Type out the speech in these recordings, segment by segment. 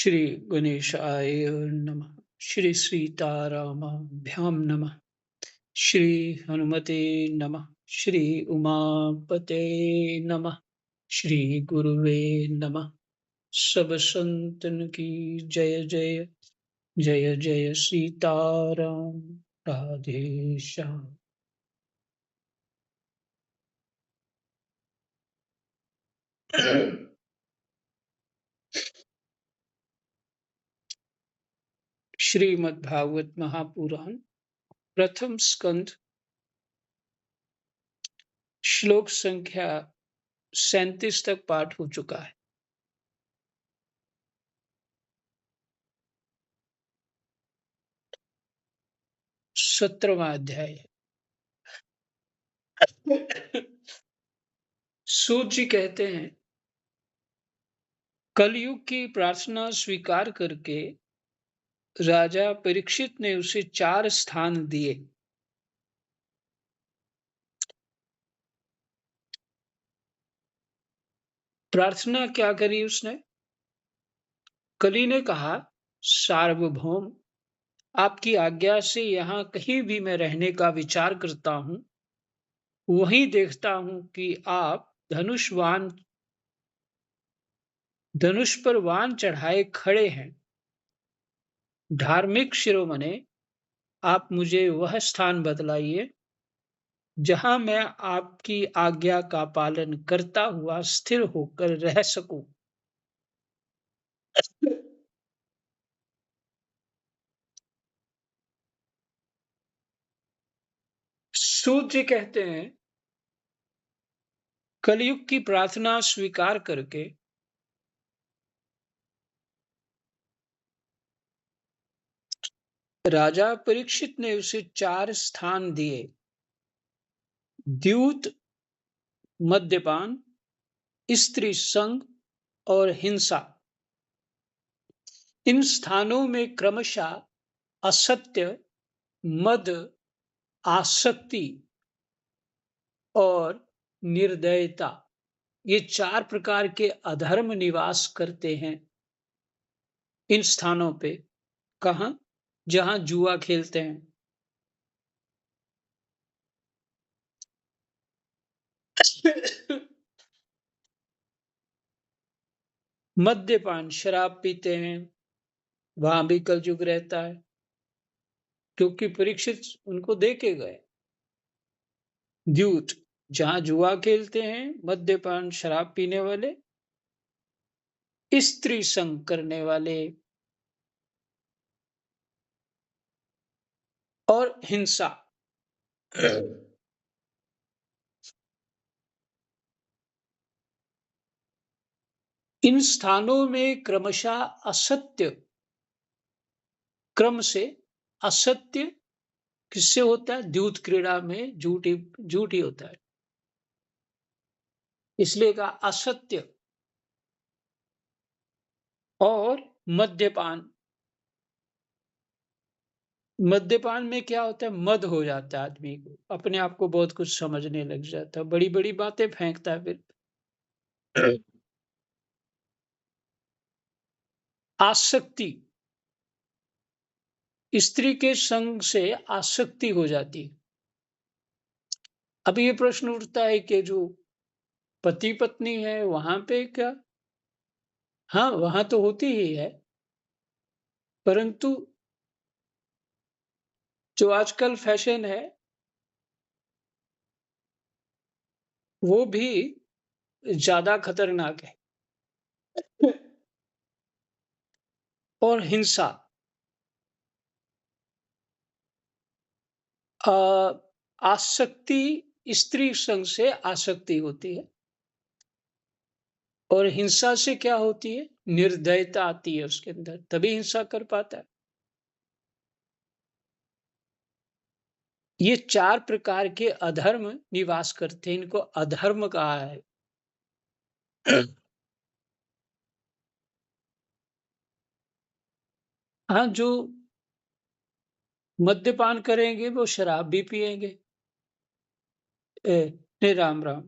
श्री गणेशाय नमः। श्री सीतारामाभ्यां नमः। श्री हनुमते नमः। श्री उमापते नमः। श्री गुरुवे नमः। सब संतन की जय जय। जय जय सीताराम। राधे श्याम। श्रीमद् भागवत महापुराण प्रथम स्कंद श्लोक संख्या 37 तक पाठ हो चुका है। 17वां अध्याय है। सूत जी कहते हैं, कलयुग की प्रार्थना स्वीकार करके राजा परीक्षित ने उसे 4 स्थान दिए। प्रार्थना क्या करी उसने? कली ने कहा, सार्वभौम, आपकी आज्ञा से यहाँ कहीं भी मैं रहने का विचार करता हूँ, वहीं देखता हूँ कि आप धनुष पर वाण चढ़ाए खड़े हैं। धार्मिक शिरोमणे, आप मुझे वह स्थान बतलाइए जहां मैं आपकी आज्ञा का पालन करता हुआ स्थिर होकर रह सकूं। सूत जी कहते हैं, कलयुग की प्रार्थना स्वीकार करके राजा परीक्षित ने उसे 4 स्थान दिए। द्यूत, मद्यपान, स्त्री संग और हिंसा। इन स्थानों में क्रमशः असत्य, मद, आसक्ति और निर्दयता, ये 4 प्रकार के अधर्म निवास करते हैं। इन स्थानों पे कहा? जहां जुआ खेलते हैं। मद्यपान, शराब पीते हैं, वहां भी कलयुग रहता है, क्योंकि परीक्षित उनको दे के गए। द्यूत, जहां जुआ खेलते हैं, मद्यपान, शराब पीने वाले, स्त्री संग करने वाले और हिंसा। इन स्थानों में क्रमशः असत्य, क्रम से असत्य किससे होता है? द्यूत क्रीड़ा में झूठ ही होता है, इसलिए कहा असत्य। और मद्यपान, मद्यपान में क्या होता है? मद हो जाता है आदमी को, अपने आप को बहुत कुछ समझने लग जाता है, बड़ी बड़ी बातें फेंकता है फिर। आसक्ति, स्त्री के संग से आसक्ति हो जाती। अब ये प्रश्न उठता है कि जो पति पत्नी है वहां पे क्या? हाँ, वहां तो होती ही है, परंतु जो आजकल फैशन है वो भी ज्यादा खतरनाक है। और हिंसा, आसक्ति, स्त्री संग से आसक्ति होती है, और हिंसा से क्या होती है? निर्दयता आती है उसके अंदर, तभी हिंसा कर पाता है। ये 4 प्रकार के अधर्म निवास करते हैं, इनको अधर्म कहा है। हाँ, जो मद्यपान करेंगे वो शराब भी पिएंगे। नहीं, राम राम।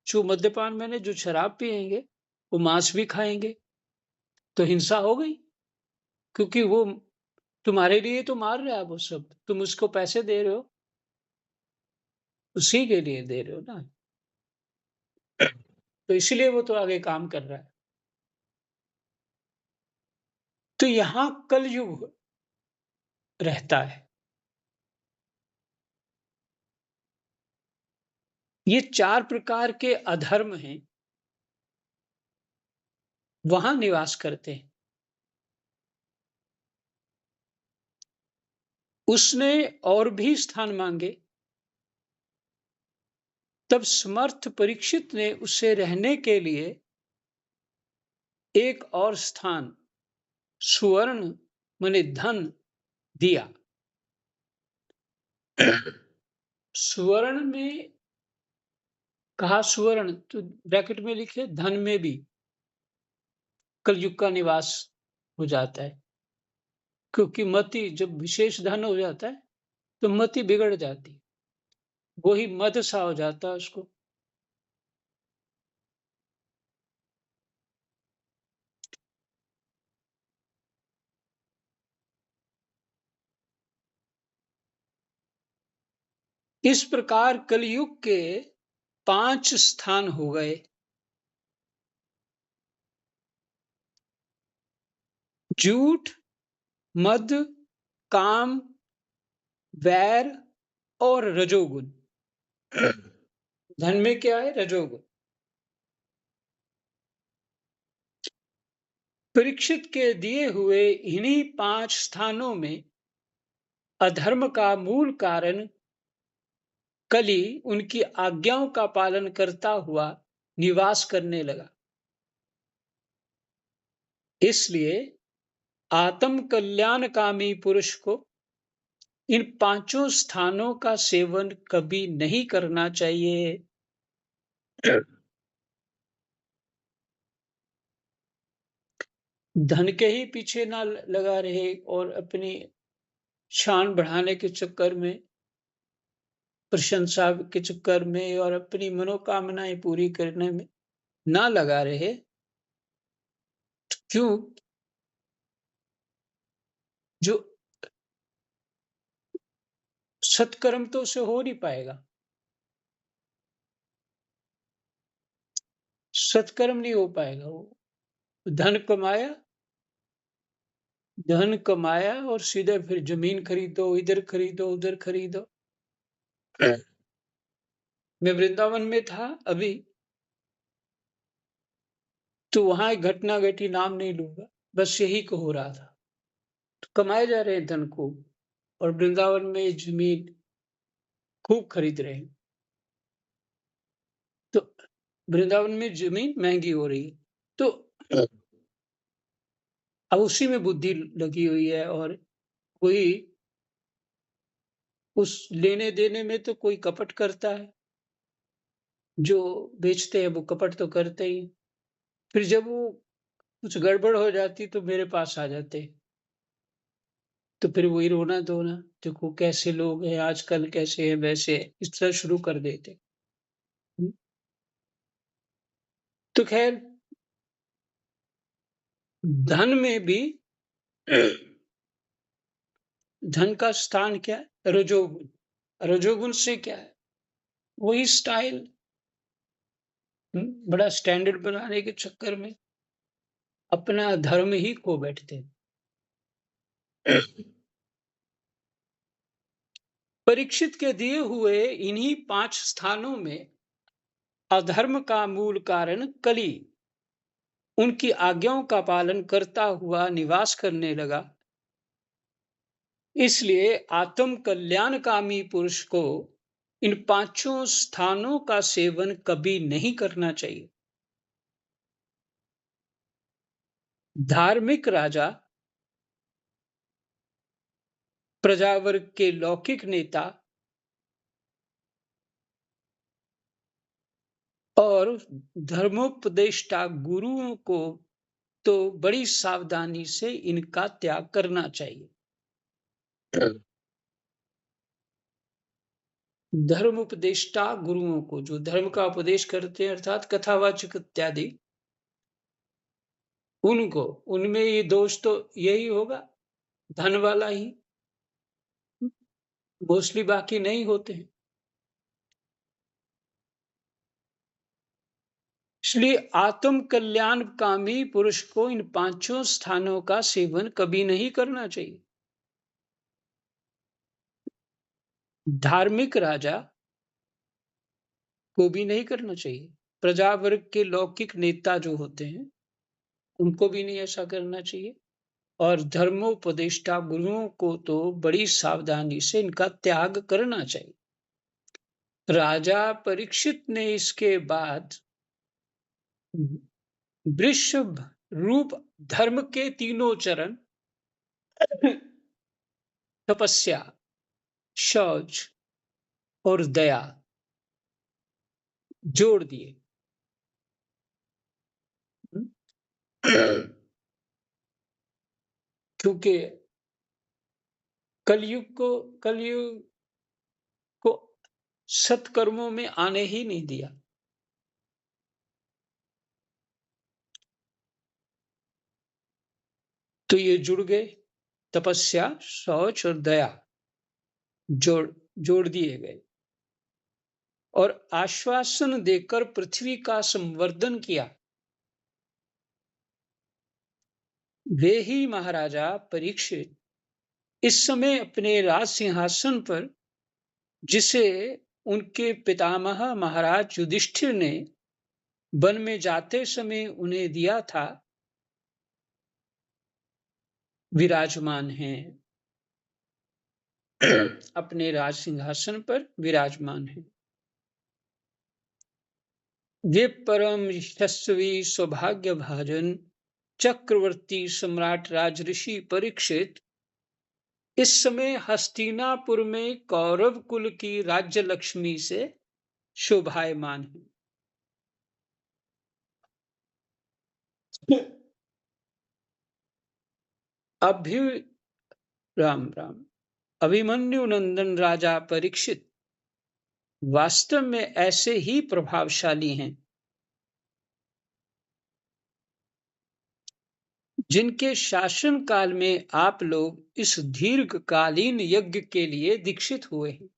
जो मद्यपान मैंने जो शराब पिएंगे वो मांस भी खाएंगे, तो हिंसा हो गई। क्योंकि वो तुम्हारे लिए तो मार रहा है वो सब, तुम उसको पैसे दे रहे हो, उसी के लिए दे रहे हो ना, तो इसीलिए वो तो आगे काम कर रहा है। तो यहाँ कलयुग रहता है। ये 4 प्रकार के अधर्म हैं, वहाँ निवास करते हैं। उसने और भी स्थान माँगे, तब समर्थ परीक्षित ने उसे रहने के लिए एक और स्थान सुवर्ण माने धन दिया। सुवर्ण में कहा सुवर्ण तो ब्रैकेट में लिखे धन में भी कलयुग का निवास हो जाता है। क्योंकि मति जब विशेष धन हो जाता है, तो मति बिगड़ जाती है। वही मद सा हो जाता है उसको। इस प्रकार कलयुग के 5 स्थान हो गए। झूठ, मद, काम, वैर और रजोगुण। धन में क्या है? रजोगुण। परीक्षित के दिए हुए इन्हीं 5 स्थानों में अधर्म का मूल कारण कली उनकी आज्ञाओं का पालन करता हुआ निवास करने लगा। इसलिए आत्म कल्याणकामी पुरुष को इन 5 स्थानों का सेवन कभी नहीं करना चाहिए। धन के ही पीछे ना लगा रहे और अपनी शान बढ़ाने के चक्कर में, प्रशंसा के चक्कर में और अपनी मनोकामनाएं पूरी करने में ना लगा रहे। क्यों? जो सत्कर्म तो उसे हो नहीं पाएगा। सत्कर्म नहीं हो पाएगा वो। धन कमाया, धन कमाया और सीधे फिर ज़मीन खरीदो, इधर खरीदो, उधर खरीदो। मैं वृंदावन में था अभी, तो वहाँ एक घटना घटी, नाम नहीं लूँगा, बस यही को हो रहा था। तो कमाए जा रहे हैं धन को और वृंदावन में ज़मीन खूब खरीद रहे हैं। तो वृंदावन में ज़मीन महँगी हो रही है। तो अब उसी में बुद्धि लगी हुई है और कोई उस लेने-देने में तो कोई कपट करता है। जो बेचते हैं वो कपट तो करते ही हैं। फिर जब वो कुछ गड़बड़ हो जाती तो मेरे पास आ जाते। तो फिर वही रोना-धोना, देखो कैसे लोग हैं आजकल, कैसे हैं, वैसे हैं, इस तरह शुरू कर देते। हुँ, तो ख़ैर धन में भी धन का स्थान क्या है? रजोगुण। रजोगुण से क्या है? वही स्टाइल, बड़ा स्टैंडर्ड बनाने के चक्कर में अपना धर्म ही खो बैठते हैं। परीक्षित के दिए हुए इन्हीं 5 स्थानों में अधर्म का मूल कारण कली उनकी आज्ञाओं का पालन करता हुआ निवास करने लगा। इसलिए आत्म कल्याणकामी पुरुष को इन 5 स्थानों का सेवन कभी नहीं करना चाहिए। धार्मिक राजा, प्रजावर्ग के लौकिक नेता और धर्मोपदेष्टा गुरुओं को तो बड़ी सावधानी से इनका त्याग करना चाहिए। धर्म उपदेष्टा गुरुओं को, जो धर्म का उपदेश करते हैं अर्थात कथावाचक इत्यादि, उनको, उनमें ये दोष तो यही होगा, धन वाला ही, मोस्टली बाकी नहीं होते हैं। इसलिए आत्म कल्याणकामी पुरुष को इन पांचों स्थानों का सेवन कभी नहीं करना चाहिए। धार्मिक राजा को भी नहीं करना चाहिए। प्रजा वर्ग के लौकिक नेता जो होते हैं, उनको भी नहीं ऐसा करना चाहिए। और धर्मोपदेष्टा गुरुओं को तो बड़ी सावधानी से इनका त्याग करना चाहिए। राजा परीक्षित ने इसके बाद वृषभ रूप धर्म के तीनों चरण तपस्या, शौच और दया जोड़ दिए। क्योंकि कलयुग को कलयुग को सत्कर्मों में आने ही नहीं दिया। तो ये जुड़ गए, तपस्या, शौच और दया जोड़ जोड़ दिए गए और आश्वासन देकर पृथ्वी का संवर्धन किया। वे ही महाराजा परीक्षित इस समय अपने राज सिंहासन पर, जिसे उनके पितामह महाराज युधिष्ठिर ने वन में जाते समय उन्हें दिया था, विराजमान हैं। अपने राज सिंहासन पर विराजमान हैं। वे परम यशस्वी सौभाग्य भाजन चक्रवर्ती सम्राट राजऋषि परीक्षित इस समय हस्तिनापुर में कौरव कुल की राज्य लक्ष्मी से शोभायमान है। अभि राम राम अभिमन्यु नंदन राजा परीक्षित वास्तव में ऐसे ही प्रभावशाली हैं, जिनके शासन काल में आप लोग इस दीर्घकालीन यज्ञ के लिए दीक्षित हुए हैं।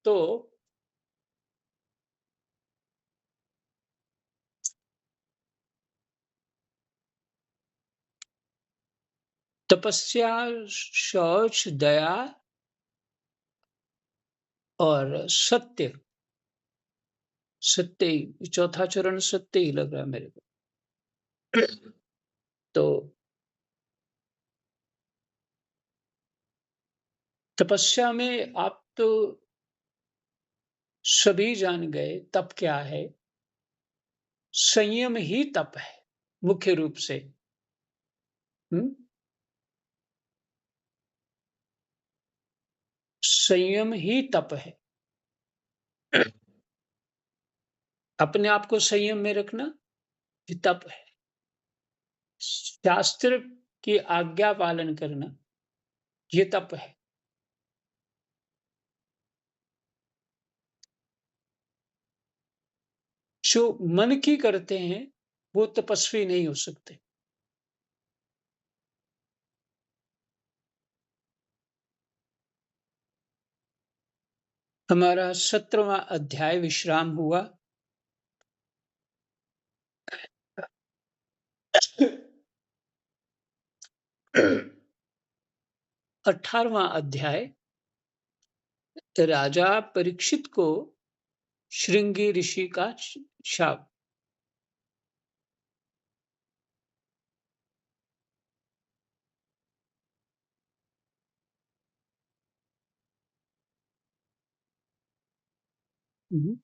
तो तपस्या, शौच, दया और सत्य, सत्य ही चौथा चरण, सत्य ही लग रहा है मेरे को। तो तपस्या में आप तो सभी जान गए तप क्या है। संयम ही तप है मुख्य रूप से। हम्म? संयम ही तप है। अपने आप को संयम में रखना ये तप है। शास्त्र की आज्ञा पालन करना ये तप है। जो मन की करते हैं वो तपस्वी नहीं हो सकते। हमारा 17वां अध्याय विश्राम हुआ। 18वां अध्याय राजा परीक्षित को श्रृंगी ऋषि का शाप। हम्म,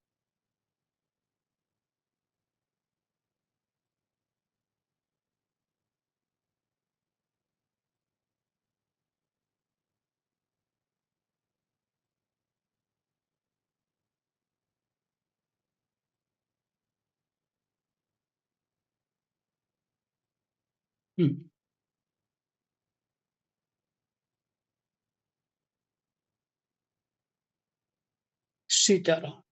हम्म, सीताराम।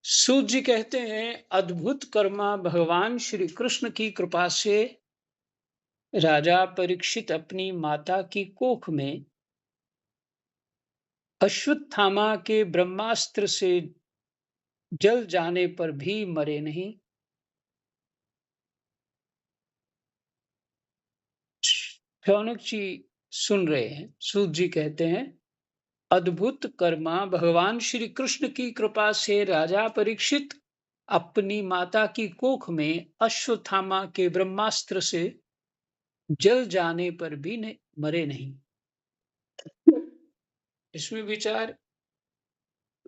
सूत जी कहते हैं, अद्भुत कर्मा भगवान श्री कृष्ण की कृपा से राजा परीक्षित अपनी माता की कोख में अश्वत्थामा के ब्रह्मास्त्र से जल जाने पर भी मरे नहीं। शौनक जी सुन रहे हैं। सूत जी कहते हैं, अद्भुत कर्मा भगवान श्री कृष्ण की कृपा से राजा परीक्षित अपनी माता की कोख में अश्वत्थामा के ब्रह्मास्त्र से जल जाने पर भी मरे नहीं। इसमें विचार,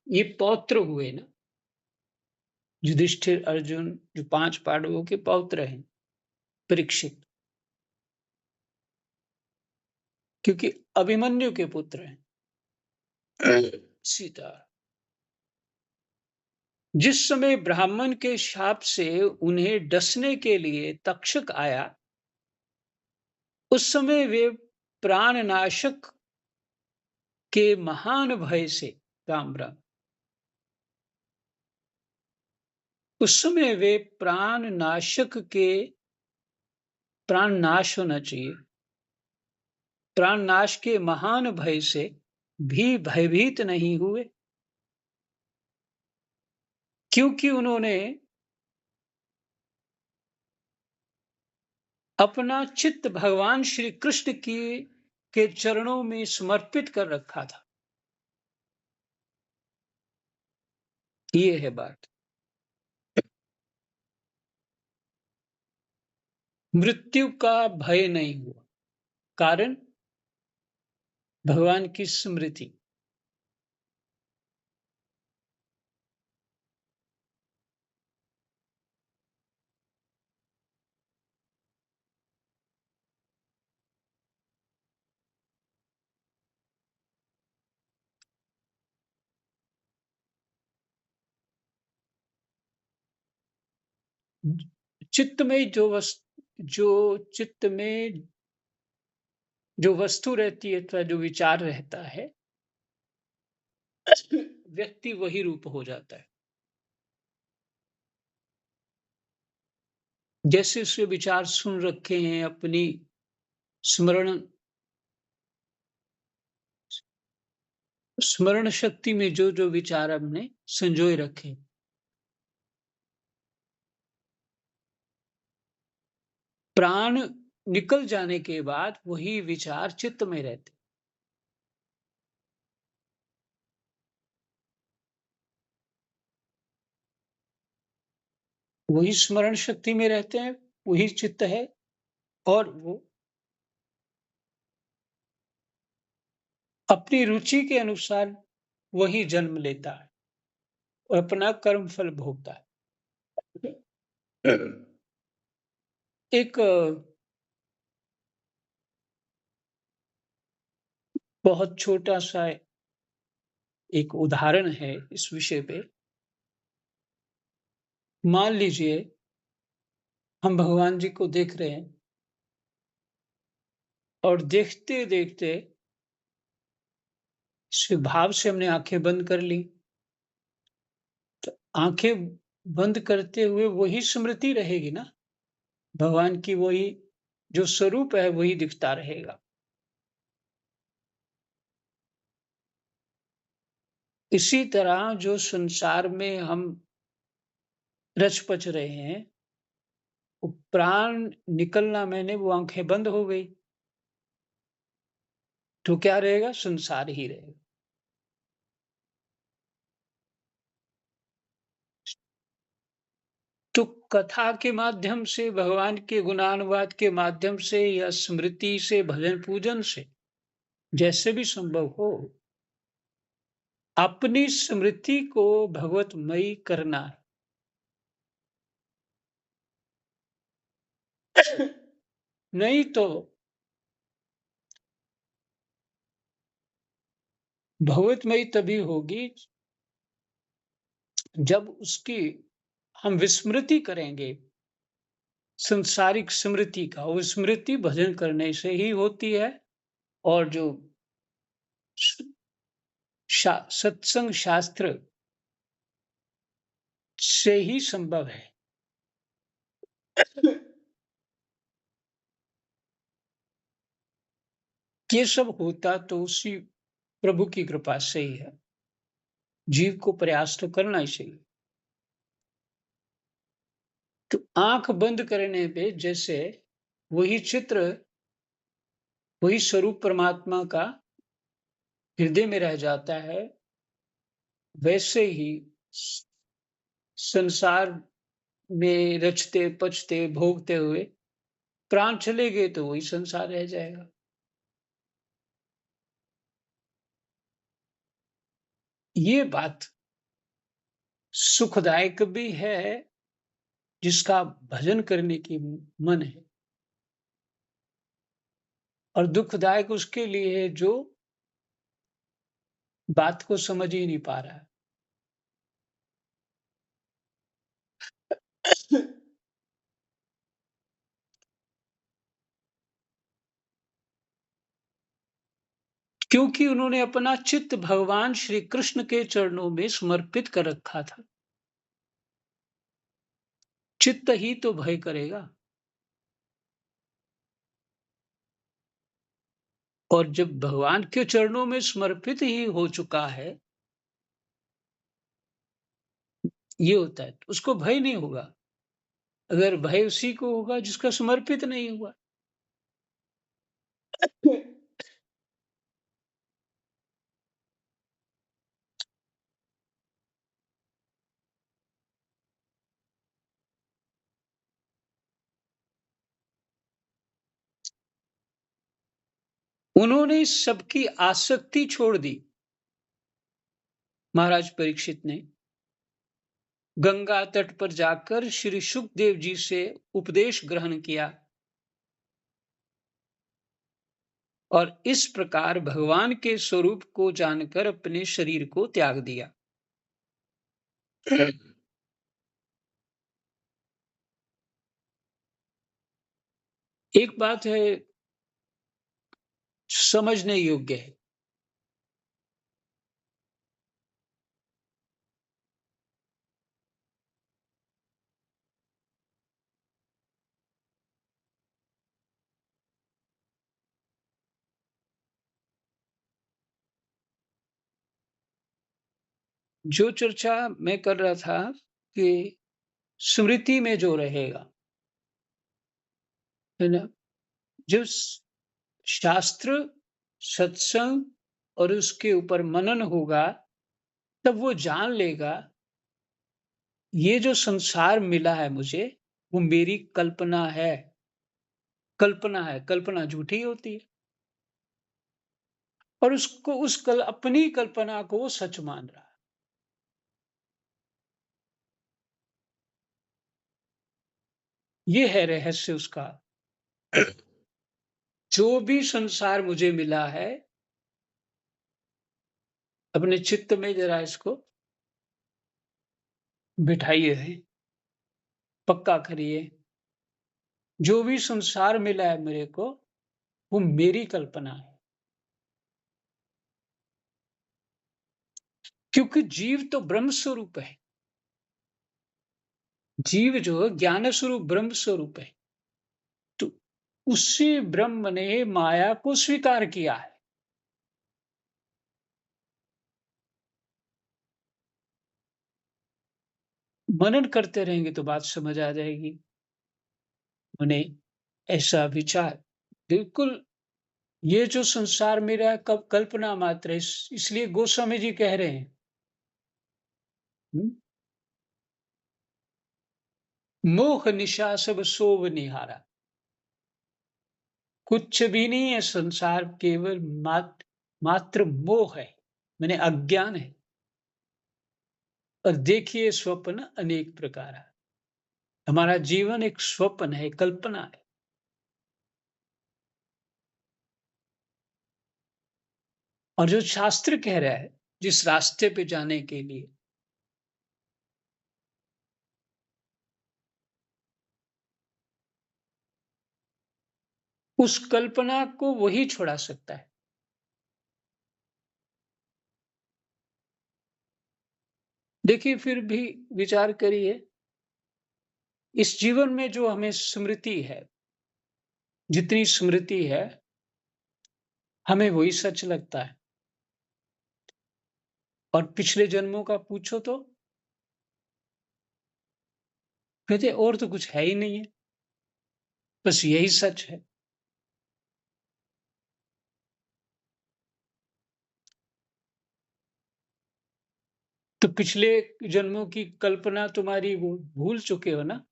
ये पौत्र हुए ना, युधिष्ठिर अर्जुन जो 5 पांडवों के पौत्र हैं, परीक्षित, क्योंकि अभिमन्यु के पुत्र हैं सीता। जिस समय ब्राह्मण के शाप से उन्हें डसने के लिए तक्षक आया, उस समय वे प्राणनाशक के महान भय से, राम राम, उस समय वे प्राणनाशक के, प्राण नाश होना चाहिए, प्राण नाश के महान भय से भी भयभीत नहीं हुए, क्योंकि उन्होंने अपना चित्त भगवान श्री कृष्ण की के चरणों में समर्पित कर रखा था। ये है बात। मृत्यु का भय नहीं हुआ, कारण भगवान की स्मृति। चित्त में चित्त में जो वस्तु रहती है अथवा जो विचार रहता है, व्यक्ति वही रूप हो जाता है। जैसे उसके विचार सुन रखे हैं, अपनी स्मरण स्मरण शक्ति में जो जो विचार हमने संजोए रखे, प्राण निकल जाने के बाद वही विचार चित्त में रहते, वही स्मरण शक्ति में रहते हैं, वही चित्त है, और वो अपनी रुचि के अनुसार वही जन्म लेता है और अपना कर्म फल भोगता है। एक बहुत छोटा सा एक उदाहरण है इस विषय पे। मान लीजिए हम भगवान जी को देख रहे हैं और देखते देखते भाव से हमने आंखें बंद कर ली, तो आंखें बंद करते हुए वही स्मृति रहेगी ना, भगवान की वही जो स्वरूप है वही दिखता रहेगा। इसी तरह जो संसार में हम रच पच रहे हैं, वो प्राण निकलना, मैंने वो आंखें बंद हो गई, तो क्या रहेगा? संसार ही रहेगा। तो कथा के माध्यम से, भगवान के गुणानुवाद के माध्यम से, या स्मृति से, भजन पूजन से, जैसे भी संभव हो, अपनी स्मृति को भगवतमयी करना है। नहीं तो भगवतमयी तभी होगी जब उसकी हम विस्मृति करेंगे, संसारिक स्मृति का। वो स्मृति भजन करने से ही होती है, और जो सत्संग शास्त्र से ही संभव है। ये सब होता तो उसी प्रभु की कृपा से ही है। जीव को प्रयास तो करना ही चाहिए। तो आंख बंद करने पे जैसे वही चित्र, वही स्वरूप परमात्मा का हृदय में रह जाता है, वैसे ही संसार में रचते पचते भोगते हुए प्राण चले गए तो वही संसार रह जाएगा। ये बात सुखदायक भी है जिसका भजन करने की मन है, और दुखदायक उसके लिए है जो बात को समझ ही नहीं पा रहा है। क्योंकि उन्होंने अपना चित्त भगवान श्री कृष्ण के चरणों में समर्पित कर रखा था। चित्त ही तो भय करेगा। और जब भगवान के चरणों में समर्पित ही हो चुका है, ये होता है, उसको भय नहीं होगा। अगर भय उसी को होगा जिसका समर्पित नहीं हुआ। उन्होंने सबकी आसक्ति छोड़ दी। महाराज परीक्षित ने गंगा तट पर जाकर श्री सुखदेव जी से उपदेश ग्रहण किया और इस प्रकार भगवान के स्वरूप को जानकर अपने शरीर को त्याग दिया। एक बात है, समझने योग्य है। जो चर्चा मैं कर रहा था कि स्मृति में जो रहेगा, है ना, जो शास्त्र, सत्संग और उसके ऊपर मनन होगा, तब वो जान लेगा ये जो संसार मिला है मुझे, वो मेरी कल्पना है। कल्पना है, कल्पना झूठी होती है। और उसको अपनी कल्पना को वो सच मान रहा है। ये है रहस्य उसका। जो भी संसार मुझे मिला है, अपने चित्त में जरा इसको बिठाइए है, पक्का करिए। जो भी संसार मिला है मेरे को, वो मेरी कल्पना है। क्योंकि जीव तो ब्रह्म स्वरूप है। जीव जो है ज्ञान स्वरूप ब्रह्म स्वरूप है। तो उसी ब्रह्म ने माया को स्वीकार किया है। मनन करते रहेंगे तो बात समझ आ जाएगी। उन्हें ऐसा विचार, बिल्कुल, ये जो संसार मेरा है, कब कल्पना मात्र है। इसलिए गोस्वामी जी कह रहे हैं, हम्म, मोह निशा सब सोव निहारा। कुछ भी नहीं है संसार, केवल मात्र मोह है, मैंने अज्ञान है। और देखिए स्वप्न अनेक प्रकार है। हमारा जीवन एक स्वप्न है, कल्पना है। और जो शास्त्र कह रहा है, जिस रास्ते पे जाने के लिए, उस कल्पना को वही छुड़ा सकता है। देखिए, फिर भी विचार करिए, इस जीवन में जो हमें स्मृति है, जितनी स्मृति है, हमें वही सच लगता है। और पिछले जन्मों का पूछो तो कहते और तो कुछ है ही नहीं है, बस यही सच है। तो पिछले जन्मों की कल्पना तुम्हारी वो भूल चुके हो ना?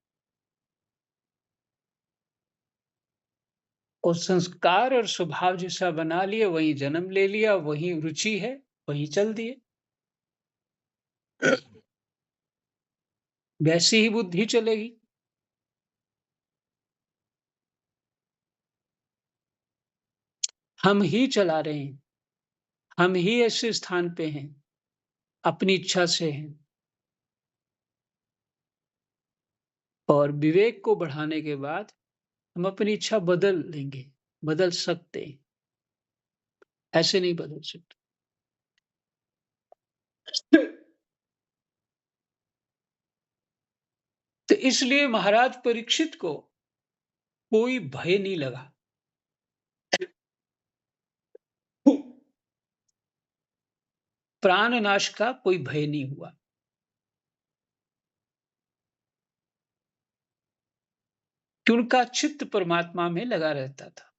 और संस्कार और स्वभाव जैसा बना लिए, वही जन्म ले लिया, वही रुचि है, वही चल दिए। वैसी ही बुद्धि चलेगी। हम ही चला रहे हैं, हम ही ऐसे स्थान पे हैं, अपनी इच्छा से हैं। और विवेक को बढ़ाने के बाद हम अपनी इच्छा बदल लेंगे, बदल सकते हैं, ऐसे नहीं बदल सकते। तो इसलिए महाराज परीक्षित को कोई भय नहीं लगा। प्राण नाश का कोई भय नहीं हुआ, कि उनका चित्त परमात्मा में लगा रहता था।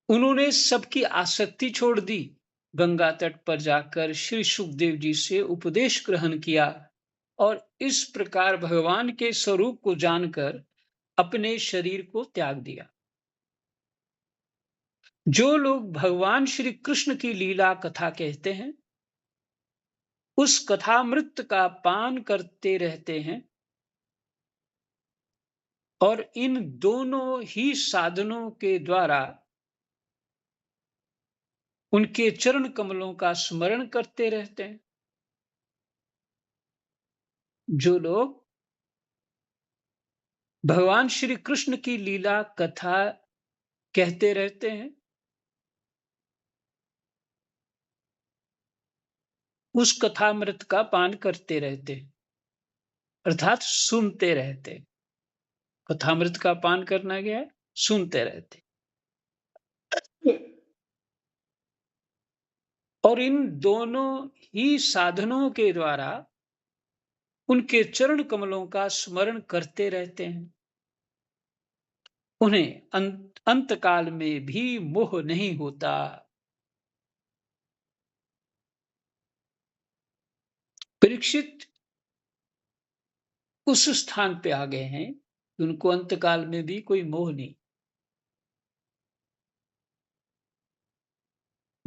उन्होंने सबकी आसक्ति छोड़ दी। गंगा तट पर जाकर श्री सुखदेव जी से उपदेश ग्रहण किया और इस प्रकार भगवान के स्वरूप को जानकर अपने शरीर को त्याग दिया। जो लोग भगवान श्री कृष्ण की लीला कथा कहते हैं, उस कथामृत का पान करते रहते हैं और इन दोनों ही साधनों के द्वारा उनके चरण कमलों का स्मरण करते रहते हैं। जो लोग भगवान श्री कृष्ण की लीला कथा कहते रहते हैं, उस कथामृत का पान करते रहते हैं, अर्थात सुनते रहते हैं। कथामृत का पान करना क्या है? सुनते रहते। और इन दोनों ही साधनों के द्वारा उनके चरण कमलों का स्मरण करते रहते हैं। उन्हें अंत काल में भी मोह नहीं होता। परीक्षित उस स्थान पे आ गए हैं कि उनको अंतकाल में भी कोई मोह नहीं।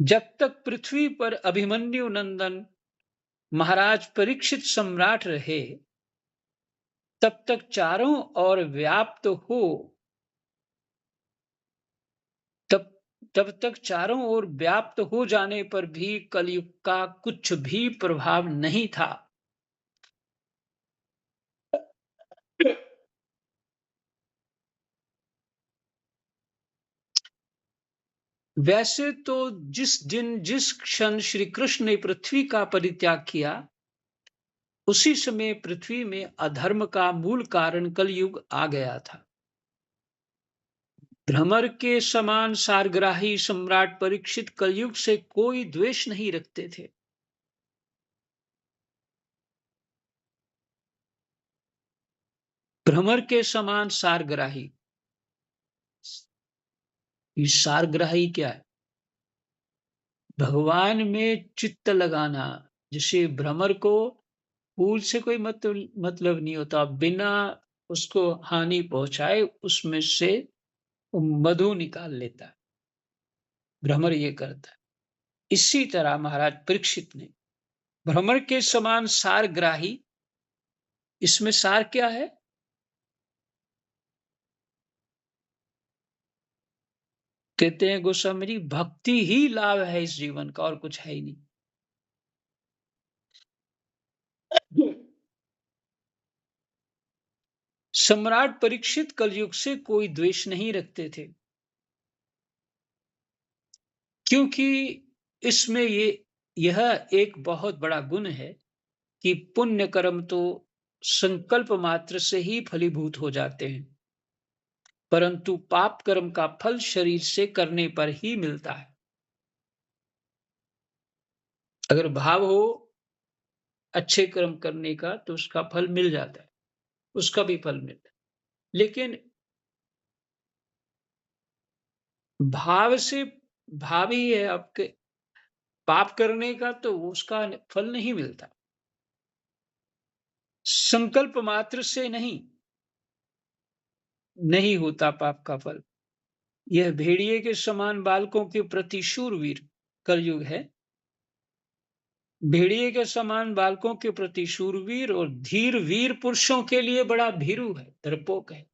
जब तक पृथ्वी पर अभिमन्यु नंदन महाराज परीक्षित सम्राट रहे, तब तक चारों ओर व्याप्त हो तब तब तक चारों ओर व्याप्त हो जाने पर भी कलयुग का कुछ भी प्रभाव नहीं था। वैसे तो जिस दिन जिस क्षण श्री कृष्ण ने पृथ्वी का परित्याग किया, उसी समय पृथ्वी में अधर्म का मूल कारण कलयुग आ गया था। भ्रमर के समान सारग्राही सम्राट परीक्षित कलयुग से कोई द्वेष नहीं रखते थे। भ्रमर के समान सारग्राही, ये सारग्राही क्या है? भगवान में चित्त लगाना। जैसे भ्रमर को फूल से कोई मतलब नहीं होता, बिना उसको हानि पहुंचाए उसमें से मधु निकाल लेता है। भ्रमर ये करता है। इसी तरह महाराज परीक्षित ने भ्रमर के समान सारग्राही, इसमें सार क्या है? कहते हैं गोस्वामी जी, भक्ति ही लाभ है इस जीवन का, और कुछ है ही नहीं। सम्राट परीक्षित कलयुग से कोई द्वेष नहीं रखते थे, क्योंकि इसमें यह एक बहुत बड़ा गुण है कि पुण्य कर्म तो संकल्प मात्र से ही फलीभूत हो जाते हैं, परंतु पाप कर्म का फल शरीर से करने पर ही मिलता है। अगर भाव हो अच्छे कर्म करने का तो उसका फल मिल जाता है, उसका भी फल मिलता है। लेकिन भाव से भाव ही है आपके पाप करने का तो उसका फल नहीं मिलता। संकल्प मात्र से नहीं होता पाप का फल। यह भेड़िए के समान बालकों के प्रति शूरवीर कलयुग है। भेड़िए के समान बालकों के प्रति शूरवीर और धीर वीर पुरुषों के लिए बड़ा भीरु है, डरपोक है।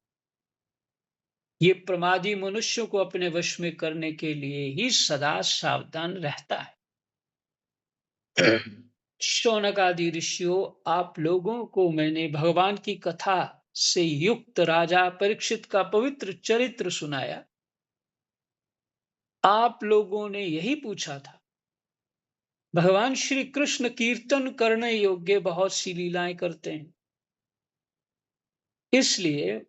ये प्रमादी मनुष्यों को अपने वश में करने के लिए ही सदा सावधान रहता है। शौनक आदि ऋषियों, आप लोगों को मैंने भगवान की कथा से युक्त राजा परीक्षित का पवित्र चरित्र सुनाया। आप लोगों ने यही पूछा था। भगवान श्री कृष्ण कीर्तन करने योग्य बहुत सी लीलाएं करते हैं, इसलिए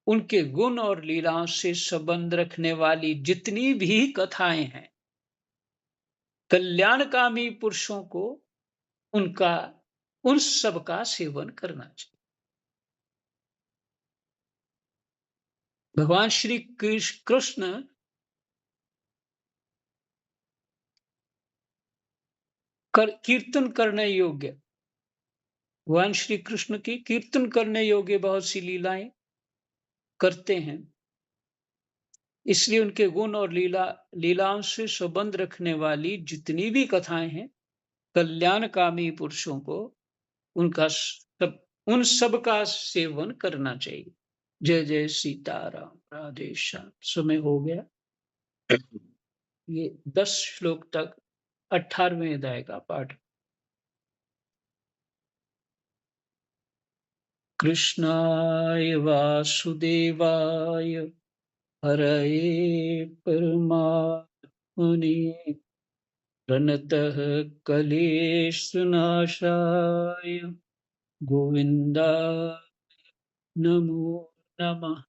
उनके गुण और लीलाओं से संबंध रखने वाली जितनी भी कथाएं हैं, कल्याणकामी पुरुषों को उनका उन सब का सेवन करना चाहिए। भगवान श्री कृष्ण कीर्तन करने योग्य, भगवान श्री कृष्ण की कीर्तन करने योग्य बहुत सी लीलाएं करते हैं, इसलिए उनके गुण और लीलाओं से संबंध रखने वाली जितनी भी कथाएं हैं, कल्याणकामी पुरुषों को उन सब का सेवन करना चाहिए। जय जय सीताराम, राधे श्याम। समय हो गया। ये 10 श्लोक तक 18वें अध्याय का पाठ। कृष्णाय वासुदेवाय हरये परमात्मने प्रणतः क्लेशनाशाय गोविन्दाय नमो नमः।